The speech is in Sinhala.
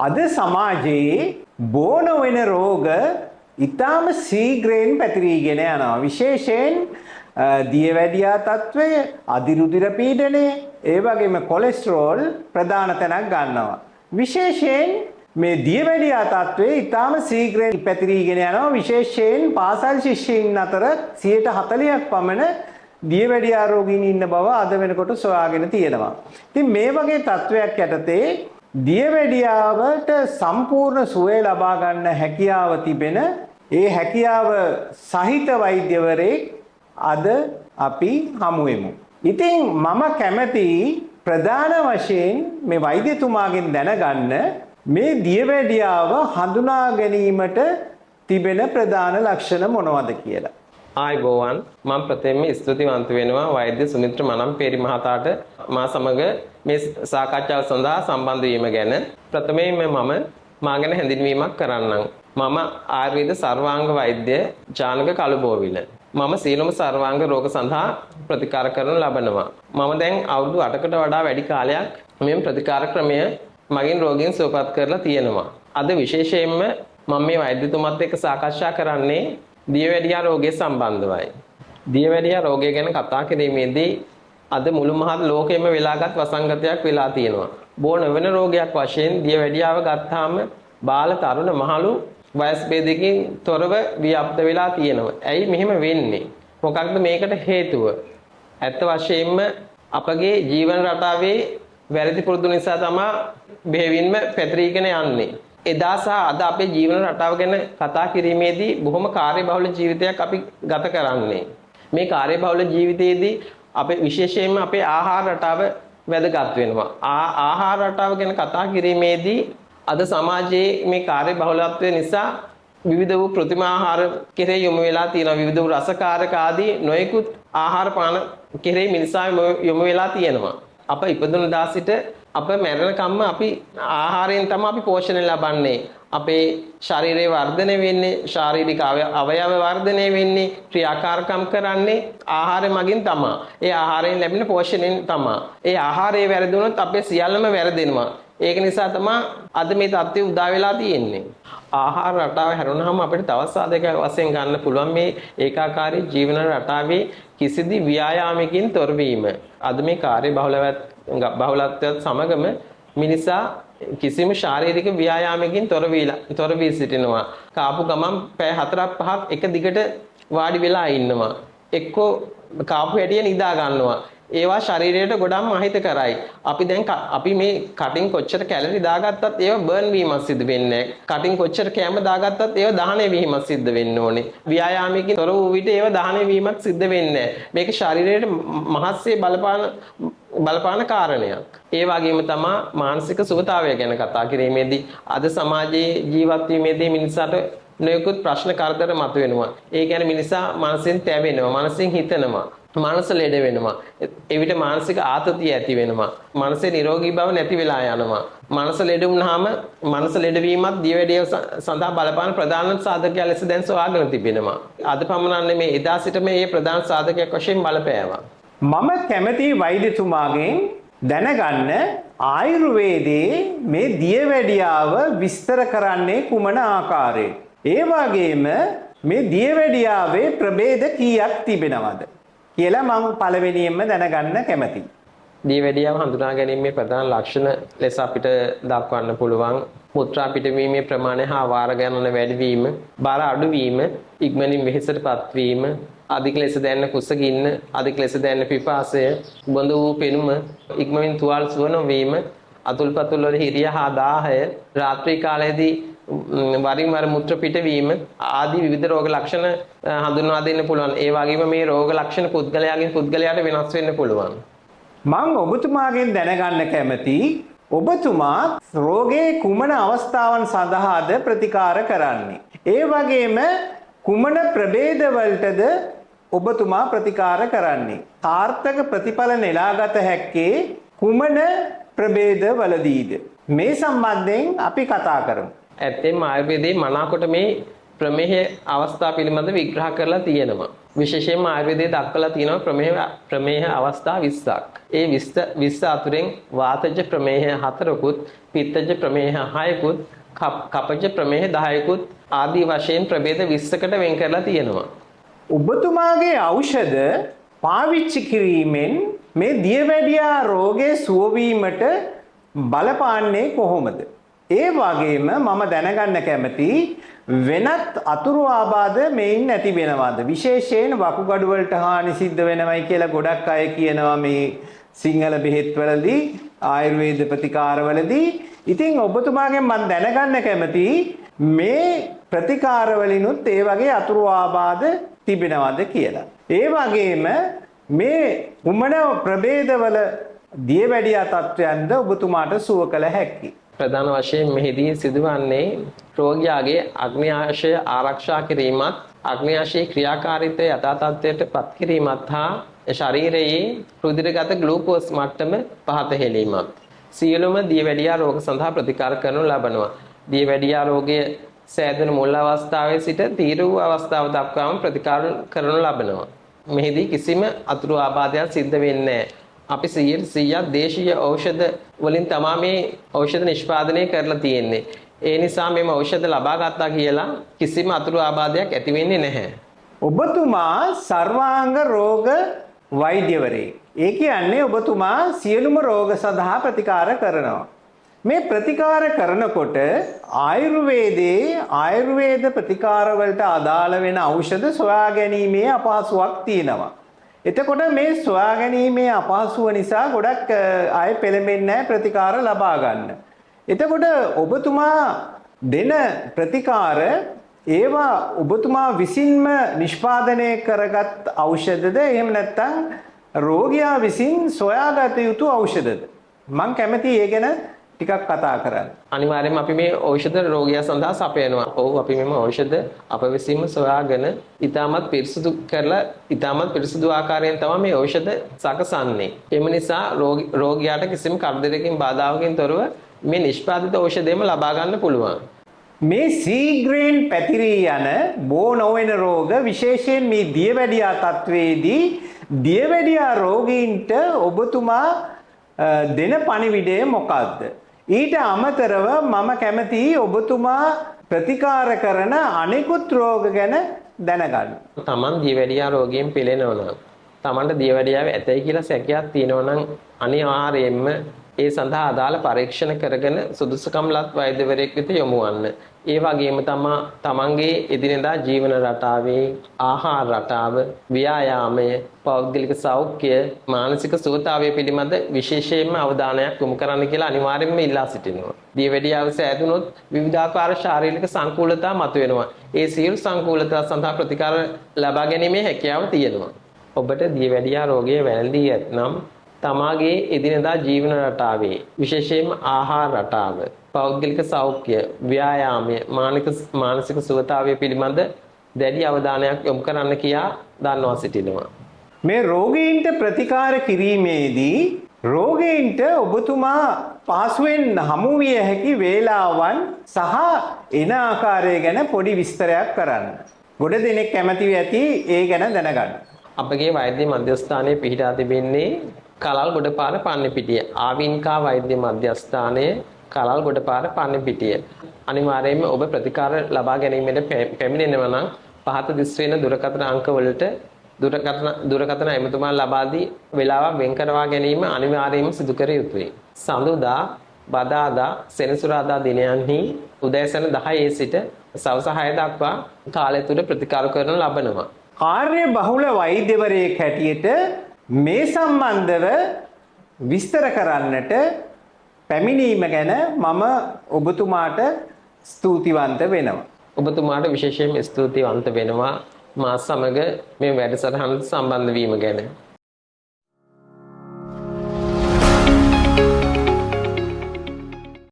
අද සමාජයේ බෝන වෙන රෝග ඊටම ශීඝ්‍රයෙන් පැතිරීගෙන යනවා. විශේෂයෙන් දියවැඩියා තත්ත්වය, අධිරුධිර පීඩනය, ඒ වගේම කොලෙස්ටරෝල් ප්‍රධාන තැනක් ගන්නවා. විශේෂයෙන් මේ දියවැඩියා තත්ත්වය ඊටම ශීඝ්‍රයෙන් පැතිරීගෙන යනවා. විශේෂයෙන් පාසල් ශිෂ්‍යයින් අතර 40% පමණ දියවැඩියා රෝගීන් ඉන්න බව අද වෙනකොට සොයාගෙන තියෙනවා. ඉතින් මේ වගේ තත්ත්වයක් යටතේ දියවැඩියාවට සම්පූර්ණ සුවය ලබා ගන්න හැකියාව තිබෙන ඒ හැකියාව සහිත වෛද්‍යවරයෙක් අද අපි හමු වෙමු. ඉතින් මම කැමති ප්‍රධාන වශයෙන් මේ වෛද්‍යතුමාගෙන් දැනගන්න මේ දියවැඩියාව හඳුනා ගැනීමට තිබෙන ප්‍රධාන ලක්ෂණ මොනවද කියලා. ආයිබෝවන් මම ප්‍රථමයෙන් ස්තුතිවන්ත වෙනවා වෛද්‍ය සුමිත්‍ර මනම්පේරි මහතාට මා සමග මේ සාකච්ඡාව සඳහා සම්බන්ධ වීම ගැන. ප්‍රථමයෙන්ම මම මා ගැන හැඳින්වීමක් කරන්නම්. මම ආයුර්වේද සර්වාංග වෛද්‍ය ජානක කළුබෝවිල. මම සියලුම සර්වාංග රෝග සඳහා ප්‍රතිකාර කරනු ලබනවා. මම දැන් අවුරුදු 8කට වඩා වැඩි කාලයක් මේ ප්‍රතිකාර ක්‍රමය මගින් රෝගීන් සුවපත් කරලා තියෙනවා. අද විශේෂයෙන්ම මම මේ වෛද්‍යතුමත් එක්ක සාකච්ඡා කරන්නේ දියවැඩියා රෝගය සම්බන්ධවයි. දියවැඩියා රෝගය ගැන කතා කිරීමේදී අද මුළු මහත් ලෝකෙම වෙලාගත් වසංගතයක් වෙලා තියෙනවා. බෝන වෙන රෝගයක් වශයෙන් දියවැඩියාව ගත්තාම බාල තරුණ මහලු වයස් භේදයකින් තොරව ව්‍යාප්ත වෙලා තියෙනවා. ඇයි මෙහෙම වෙන්නේ? මොකක්ද මේකට හේතුව? ඇත්ත වශයෙන්ම අපගේ ජීවන රටාවේ වැරදි පුරුදු නිසා තමයි බෙහෙවින්ම පැතිරීගෙන යන්නේ. එදා සහ අද අපේ ජීවන රටාව ගැන කතා කිරීමේදී බොහොම කාර්යබහුල ජීවිතයක් අපි ගත කරන්නේ. මේ කාර්යබහුල ජීවිතයේදී අපේ විශේෂයෙන්ම අපේ ආහාර රටාව වැදගත් වෙනවා. ආහාර රටාව ගැන කතා කිරීමේදී අද සමාජයේ මේ කාර්යබහුලත්වය නිසා විවිධ වූ කෘත්‍රිම ආහාර කෙරෙහි යොමු වෙලා තියෙනවා. විවිධ වූ රසකාරක ආදී නොයෙකුත් ආහාර පාන කෙරෙහි මිනිසා යොමු වෙලා තියෙනවා. අප ඉපදුන දා සිට අප මැරෙනකම්ම අපි ආහාරයෙන් තමයි අපි පෝෂණය ලබන්නේ. අපේ ශරීරයේ වර්ධනය වෙන්නේ, ශාරීරික අවයව වර්ධනය වෙන්නේ, ක්‍රියාකාරකම් කරන්නේ ආහාරය මගින් තමයි. ඒ ආහාරයෙන් ලැබෙන පෝෂණයෙන් තමයි. ඒ ආහාරය වැරදුනොත් අපේ සියල්ලම වැරදෙනවා. ඒක නිසා තමයි අද මේ තත්ත්වය උදා වෙලා තියෙන්නේ. ආහාර රටාව හැරුණාම අපිට තවත් සාධක වශයෙන් ගන්න පුළුවන් මේ ඒකාකාරී ජීවන රටාවේ කිසිදි ව්‍යායාමකින් තොරවීම. අද මේ කාර්ය බහුලත්වයත් සමගම මිනිසා කිසිම ශාරීරික ව්‍යායාමකින් තොර වී සිටිනවා. කාපු ගමන් පැය 4-5ක් එක දිගට වාඩි වෙලා ඉන්නවා. එක්කෝ කාපු හැටිය නිදා ගන්නවා. ඒවා ශරීරයට ගොඩක් අහිත කරයි. අපි මේ කටින් කොච්චර කැලරි දාගත්තත් ඒවා බර්න් වීමක් සිදු වෙන්නේ නැහැ. කටින් කොච්චර කැම දාගත්තත් ඒවා දහනය වීමක් සිද්ධ වෙන්න ඕනේ. ව්‍යායාමයකින් තොර වූ විට ඒවා දහනය වීමක් සිද්ධ වෙන්නේ නැහැ. මේක ශරීරයට මහත්සේ බලපාන කාරණයක්. ඒ වගේම තමයි මානසික සුවතාවය ගැන කතා කිරීමේදී අද සමාජයේ ජීවත් වීමේදී මිනිසාට නොයෙකුත් ප්‍රශ්න කරදර මතුවෙනවා. ඒ කියන්නේ මිනිසා මනසෙන් තැවෙනවා, මනසෙන් හිතනවා. මනස ලෙඩ වෙනවා. එවිට මානසික ආතතිය ඇති වෙනවා. මනසේ නිරෝගී බව නැති වෙලා යනවා. මනස ලෙඩ වුණාම මනස ලෙඩවීමත් දියවැඩිය සඳහා බලපාන ප්‍රධාන සාධකයක් ලෙස දැන් සොයාගෙන තිබෙනවා. අද පමණක් නෙමේ එදා සිට මේ ප්‍රධාන සාධකයක් වශයෙන් බලපෑවා. මම කැමති වෛද්‍යතුමාගෙන් දැනගන්න ආයුර්වේදයේ මේ දියවැඩියාව විස්තර කරන්නේ කුමන ආකාරයෙන්? ඒ වගේම මේ දියවැඩියාවේ ප්‍රභේද කීයක් තිබෙනවද කියලා මම පළවෙනියෙන්ම දැනගන්න කැමතියි. දියවැඩියාව හඳුනා ගැනීමේ ප්‍රධාන ලක්ෂණ ලෙස අපිට දක්වන්න පුළුවන් මුත්‍රා පිටවීමේ ප්‍රමාණය හා වාර ගණන වැඩිවීම, බර අඩුවීම, ඉක්මනින් වෙහෙසටපත් වීම, අධික ලෙස දැනෙන කුසගින්න, අධික ලෙස දැනෙන පිපාසය, බොඳ වූ පෙනුම, ඉක්මනින් තුවාල සුව නොවීම, අතුල්පතුල් වල හිරිය හා දාහය, රාත්‍රී කාලයේදී වරින් වර මුත්‍ර පිටවීම ආදී විවිධ රෝග ලක්ෂණ හඳුන්වා දෙන්න පුළුවන්. ඒ වගේම මේ රෝග ලක්ෂණ පුද්ගලයාගෙන් පුද්ගලයාට වෙනස් වෙන්න පුළුවන්. මම ඔබතුමාගෙන් දැනගන්න කැමතියි ඔබතුමා රෝගයේ කුමන අවස්ථාවන් සඳහාද ප්‍රතිකාර කරන්නේ? ඒ වගේම කුමන ප්‍රභේද වලටද ඔබතුමා ප්‍රතිකාර කරන්නේ? සාර්ථක ප්‍රතිඵල නෙලාගත හැක්කේ කුමන ප්‍රභේද වලදීද? මේ සම්බන්ධයෙන් අපි කතා කරමු. ඇත්තෙන්ම ආයුර්වේදයේ මනාකොට මේ ප්‍රමේහ අවස්ථා පිළිබඳ විග්‍රහ කරලා තියෙනවා. විශේෂයෙන්ම ආයුර්වේදයේ දක්වලා තියෙනවා ප්‍රමේහ අවස්ථා 20ක්. ඒ 20 අතුරෙන් වාතජ ප්‍රමේහ 4කුත්, පිත්තජ ප්‍රමේහ 6කුත්, කපජ ප්‍රමේහ 10කුත් ආදී වශයෙන් ප්‍රභේද 20කට වෙන් කරලා තියෙනවා. ඔබතුමාගේ ඖෂධ පාවිච්චි කිරීමෙන් මේ දියවැඩියා රෝගේ සුව වීමට බලපාන්නේ කොහොමද? ඒ වගේම මම දැනගන්න කැමති වෙනත් අතුරු ආබාධ මේන් නැති වෙනවද? විශේෂයෙන් වකුගඩු වලට හානි සිද්ධ වෙනවයි කියලා ගොඩක් අය කියනවා මේ සිංහල බෙහෙත් වලදී, ආයුර්වේද ප්‍රතිකාර වලදී. ඉතින් ඔබතුමාගෙන් මම දැනගන්න කැමති මේ ප්‍රතිකාර වලිනුත් ඒ වගේ අතුරු ආබාධ තිබෙනවද කියලා. ඒ වගේම මේ කුමන ප්‍රභේදවල දියවැඩියා තත්ත්වයන්ද ඔබතුමාට සුව කළ හැකි? ප්‍රධාන වශයෙන් මෙහිදී සිදුවන්නේ රෝගියාගේ අග්න්‍යාශය ආරක්ෂා කිරීමත්, අග්න්‍යාශයේ ක්‍රියාකාරීත්වය යථා තත්ත්වයට පත් කිරීමත් හා ශරීරයේ රුධිරගත ග්ලූකෝස් මට්ටම පහත හෙලීමත්. සියලුම දියවැඩියා රෝග සඳහා ප්‍රතිකාර කරනු ලබනවා. දියවැඩියා රෝගය සෑදෙන මුල් අවස්ථාවේ සිට තීව්‍ර අවස්ථාව දක්වාම ප්‍රතිකාර කරනු ලබනවා. මෙහිදී කිසිම අතුරු ආබාධයක් සිද්ධ වෙන්නේ නැහැ. අපි 100% දේශීය ඖෂධ වලින් තමයි මේ ඖෂධ නිෂ්පාදනය කරලා තියෙන්නේ. ඒ නිසා මෙම ඖෂධ ලබා ගත්තා කියලා කිසිම අතුරු ආබාධයක් ඇති වෙන්නේ නැහැ. ඔබතුමා සර්වාංග රෝග වෛද්‍යවරයෙක්. ඒ කියන්නේ ඔබතුමා සියලුම රෝග සඳහා ප්‍රතිකාර කරනවා. මේ ප්‍රතිකාර කරනකොට ආයුර්වේදයේ ආයුර්වේද ප්‍රතිකාර වලට අදාළ වෙන ඖෂධ සොයා ගැනීමේ අපහසුාවක් තියෙනවා. එතකොට මේ සොයා ගැනීමේ අපහසුව නිසා ගොඩක් අය පෙළඹෙන්නේ නැහැ ප්‍රතිකාර ලබා ගන්න. එතකොට ඔබතුමා දෙන ප්‍රතිකාර ඒවා ඔබතුමා විසින්ම නිෂ්පාදනය කරගත් ඖෂධද එහෙම නැත්නම් රෝගියා විසින් සොයාගත යුතු ඖෂධද? මම කැමති ඒ ගැන ටිකක් කතා කරන්න. අනිවාර්යයෙන්ම අපි මේ ඖෂධ රෝගියා සඳහා සපයනවා. ඔව් අපි මෙම ඖෂධ අප විසින්ම සොයාගෙන ඊටමත් පිරිසුදු කරලා ඊටමත් පිරිසුදු ආකාරයෙන් තමයි මේ ඖෂධ සකසන්නේ. එම නිසා රෝගියාට කිසිම කරදරයකින් බාධාවකින් තොරව මේ නිෂ්පාදිත ඖෂධයම ලබා ගන්න පුළුවන්. මේ සීග්‍රේන් පැතිරී යන බෝ නොවන රෝග විශේෂයෙන් මේ දියවැඩියා තත්වයේදී දියවැඩියා රෝගීන්ට ඔබතුමා දෙන පණිවිඩය මොකක්ද? ඊට අමතරව මම කැමතියි ඔබතුමා ප්‍රතිකාර කරන අනෙකුත් රෝග ගැන දැනගන්න. තමන් දියවැඩියා රෝගයෙන් පෙළෙනවා නම්, තමන්ට දියවැඩියාව ඇතයි කියලා සැකයක් තියෙනවා නම් අනිවාර්යයෙන්ම ඒ සඳහා අදාළ පරීක්ෂණ කරගෙන සුදුසුකම් ලත් වෛද්‍යවරයෙක් වෙත යොමු වන්න. ඒ වගේම තමන්ගේ එදිනෙදා ජීවන රටාවේ ආහාර රටාව, ව්‍යායාමය, පෞද්ගලික සෞඛ්‍ය, මානසික සුවතාවය පිළිබඳ විශේෂයෙන්ම අවධානයක් යොමු කරන්න කියලා අනිවාර්යයෙන්ම ඉල්ලා සිටිනවා. දියවැඩියාව සෑදුනොත් විවිධාකාර ශාරීරික සංකූලතා මතුවෙනවා. ඒ සියලු සංකූලතා සඳහා ප්‍රතිකාර ලබා ගැනීමේ හැකියාව තියෙනවා. ඔබට දියවැඩියා රෝගය වැළඳී ඇතනම් තමාගේ එදිනෙදා ජීවන රටාවේ විශේෂයෙන්ම ආහාර රටාව, පෞද්ගලික සෞඛ්‍ය, ව්‍යායාමය, මානසික සුවතාවය පිළිබඳ දැඩි අවධානයක් යොමු කරන්න කියා දන්වා සිටිනවා. මේ රෝගීන්ට ප්‍රතිකාර කිරීමේදී රෝගීන්ට ඔබතුමා පහසුවෙන් හමු විය හැකි වේලාවන් සහ එන ආකාරය ගැන පොඩි විස්තරයක් කරන්න. ගොඩ දෙනෙක් කැමති ඇති ඒ ගැන දැනගන්න. අපගේ වෛද්‍ය මධ්‍යස්ථානයේ පිහිටා තිබෙන්නේ කලල් ගොඩපාර පන්නිපිටිය. ආවින්කා වෛද්‍ය මධ්‍යස්ථානයේ කලල් ගොඩපාර පන්නිපිටිය. අනිවාර්යයෙන්ම ඔබ ප්‍රතිකාර ලබා ගැනීමට පැමිණෙනවා නම් පහත දිස් වෙන දුරකථන අංක වලට දුරකථන ඇමතුමක් ලබා දී වේලාවක් වෙන් කරවා ගැනීම අනිවාර්යයෙන්ම සිදු කර යුතුයි. සඳුදා, බදාදා, සෙනසුරාදා දිනයන්හි උදෑසන 10 සිට සවස 6 දක්වා කාලය තුල ප්‍රතිකාර කරන ලබනවා. කාර්ය බහුල වෛද්‍යවරයෙක් හැටියට මේ සම්බන්ධව විස්තර කරන්නට පැමිණීම ගැන මම ඔබතුමාට ස්තුතිවන්ත වෙනවා. ඔබතුමාට විශේෂයෙන්ම ස්තුතිවන්ත වෙනවා මා සමග මේ වැඩසටහනට සම්බන්ධ වීම ගැන.